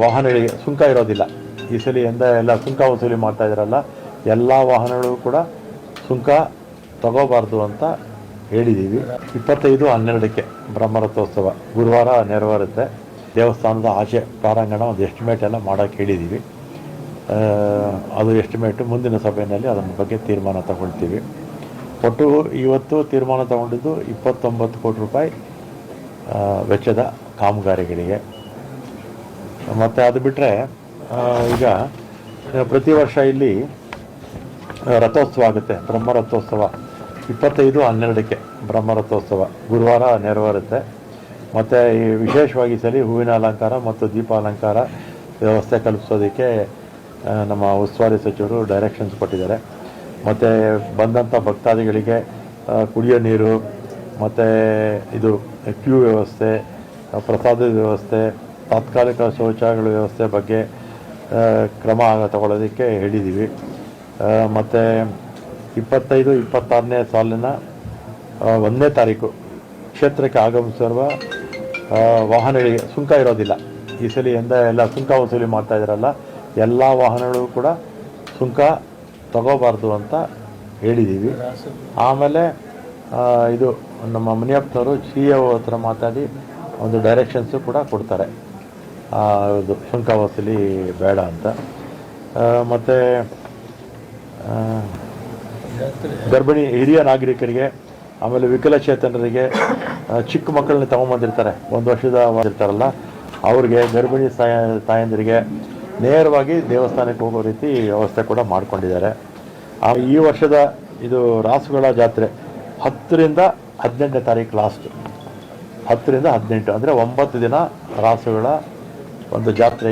ವಾಹನಗಳಿಗೆ ಸುಂಕ ಇರೋದಿಲ್ಲ. ಈ ಸಲ ಎಲ್ಲ ಸುಂಕ ವಸೂಲಿ ಮಾಡ್ತಾ ಇದ್ದಾರಲ್ಲ, ಎಲ್ಲ ವಾಹನಗಳು ಕೂಡ ಸುಂಕ ತಗೋಬಾರ್ದು ಅಂತ ಹೇಳಿದ್ದೀವಿ. 25/12ಕ್ಕೆ ಬ್ರಹ್ಮರಥೋತ್ಸವ ಗುರುವಾರ ನೆರವೇರುತ್ತೆ. ದೇವಸ್ಥಾನದ ಆಚೆ ಪ್ರಾರಂಗಣ ಒಂದು ಎಸ್ಟಿಮೇಟ್ ಎಲ್ಲ ಮಾಡೋಕ್ಕೆ ಹೇಳಿದ್ದೀವಿ. ಅದು ಎಸ್ಟಿಮೇಟು ಮುಂದಿನ ಸಭೆಯಲ್ಲಿ ಅದರ ಬಗ್ಗೆ ತೀರ್ಮಾನ ತಗೊಳ್ತೀವಿ. ಒಟ್ಟು ಇವತ್ತು ತೀರ್ಮಾನ ತಗೊಂಡಿದ್ದು 29 ಕೋಟಿ ರೂಪಾಯಿ ವೆಚ್ಚದ ಕಾಮಗಾರಿಗಳಿಗೆ. ಮತ್ತು ಅದು ಬಿಟ್ಟರೆ ಈಗ ಪ್ರತಿ ವರ್ಷ ಇಲ್ಲಿ ರಥೋತ್ಸವ ಆಗುತ್ತೆ. ಬ್ರಹ್ಮರಥೋತ್ಸವ 25/12ಕ್ಕೆ ಬ್ರಹ್ಮರಥೋತ್ಸವ ಗುರುವಾರ ನೆರವೇರುತ್ತೆ. ಮತ್ತು ಈ ವಿಶೇಷವಾಗಿ ಸಲ ಹೂವಿನ ಅಲಂಕಾರ ಮತ್ತು ದೀಪ ಅಲಂಕಾರ ವ್ಯವಸ್ಥೆ ಕಲ್ಪಿಸೋದಕ್ಕೆ ನಮ್ಮ ಉಸ್ತುವಾರಿ ಸಚಿವರು ಡೈರೆಕ್ಷನ್ಸ್ ಕೊಟ್ಟಿದ್ದಾರೆ. ಮತ್ತು ಬಂದಂಥ ಭಕ್ತಾದಿಗಳಿಗೆ ಕುಡಿಯೋ ನೀರು ಮತ್ತು ಇದು ಕ್ಯೂ ವ್ಯವಸ್ಥೆ, ಪ್ರಸಾದದ ವ್ಯವಸ್ಥೆ, ತಾತ್ಕಾಲಿಕ ಶೌಚಾಲಯಗಳ ವ್ಯವಸ್ಥೆ ಬಗ್ಗೆ ಕ್ರಮ ತಗೊಳ್ಳೋದಕ್ಕೆ ಹೇಳಿದ್ದೀವಿ. ಮತ್ತು 25-26ನೇ ಸಾಲಿನ 1ನೇ ತಾರೀಕು ಕ್ಷೇತ್ರಕ್ಕೆ ಆಗಮಿಸಿರುವ ವಾಹನಗಳಿಗೆ ಸುಂಕ ಇರೋದಿಲ್ಲ. ಈ ಸಲ ಎಲ್ಲ ಸುಂಕ ವಸೂಲಿ ಮಾಡ್ತಾ ಇದ್ದಾರಲ್ಲ, ಎಲ್ಲ ವಾಹನಗಳು ಕೂಡ ಸುಂಕ ತಗೋಬಾರ್ದು ಅಂತ ಹೇಳಿದ್ದೀವಿ. ಆಮೇಲೆ ಇದು ನಮ್ಮ ಮುನಿಯಪ್ಪನವರು CEO ಹತ್ರ ಮಾತಾಡಿ ಒಂದು ಡೈರೆಕ್ಷನ್ಸು ಕೂಡ ಕೊಡ್ತಾರೆ, ಇದು ಸುಂಕ ವಸೂಲಿ ಬೇಡ ಅಂತ. ಮತ್ತು ಗರ್ಭಿಣಿ ಹಿರಿಯ ನಾಗರಿಕರಿಗೆ, ಆಮೇಲೆ ವಿಕಲಚೇತನರಿಗೆ, ಚಿಕ್ಕ ಮಕ್ಕಳನ್ನ ತೊಗೊಂಬಂದಿರ್ತಾರೆ, 1 ವರ್ಷದ ಇರ್ತಾರಲ್ಲ ಅವ್ರಿಗೆ, ಗರ್ಭಿಣಿ ತಾಯಂದಿರಿಗೆ ನೇರವಾಗಿ ದೇವಸ್ಥಾನಕ್ಕೆ ಹೋಗೋ ರೀತಿ ವ್ಯವಸ್ಥೆ ಕೂಡ ಮಾಡಿಕೊಂಡಿದ್ದಾರೆ. ಈ ವರ್ಷದ ಇದು ರಾಸುಗಳ ಜಾತ್ರೆ 10ರಿಂದ 18ನೇ ತಾರೀಕು ಲಾಸ್ಟ್. 10ರಿಂದ 18 ಅಂದರೆ 9 ದಿನ ರಾಸುಗಳ ಒಂದು ಜಾತ್ರೆ.